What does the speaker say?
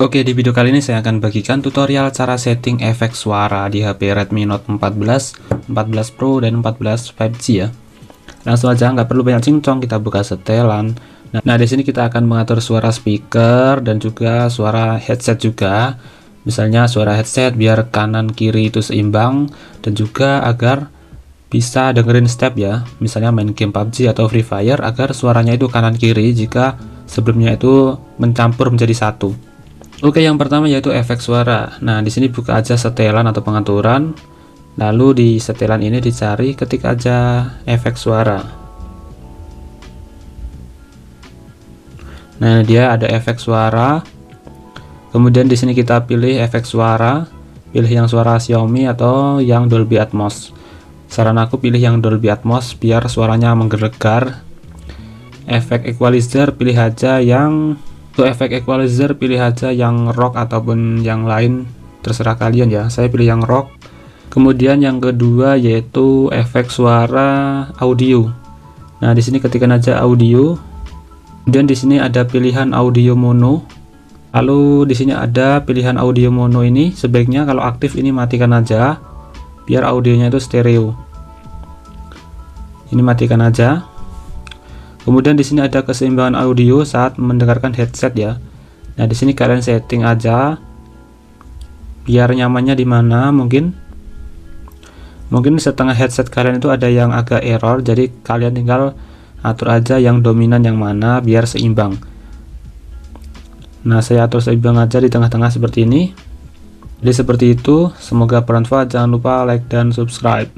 Oke, di video kali ini saya akan bagikan tutorial cara setting efek suara di HP Redmi Note 14, 14 Pro, dan 14 5G ya. Langsung aja, nggak perlu banyak cincong, kita buka setelan. Nah, di sini kita akan mengatur suara speaker dan juga suara headset juga. Misalnya suara headset biar kanan kiri itu seimbang dan juga agar bisa dengerin step ya. Misalnya main game PUBG atau Free Fire agar suaranya itu kanan kiri jika sebelumnya itu mencampur menjadi satu. Oke, yang pertama yaitu efek suara. Nah, di sini buka aja setelan atau pengaturan. Lalu di setelan ini dicari, ketik aja efek suara. Nah, dia ada efek suara. Kemudian di sini kita pilih efek suara, pilih yang suara Xiaomi atau yang Dolby Atmos. Saran aku pilih yang Dolby Atmos biar suaranya menggelegar. Efek equalizer pilih aja yang rock ataupun yang lain, terserah kalian ya. Saya pilih yang rock. Kemudian yang kedua yaitu efek suara audio. Nah, di sini ketikkan aja audio. Kemudian di sini ada pilihan audio mono. Lalu di sini ada pilihan audio mono ini, sebaiknya kalau aktif ini matikan aja biar audionya itu stereo. Ini matikan aja. Kemudian di sini ada keseimbangan audio saat mendengarkan headset ya. Nah, di sini kalian setting aja biar nyamannya di mana. Mungkin setengah headset kalian itu ada yang agak error, jadi kalian tinggal atur aja yang dominan yang mana biar seimbang. Nah, saya atur seimbang aja di tengah-tengah seperti ini. Jadi seperti itu. Semoga bermanfaat. Jangan lupa like dan subscribe.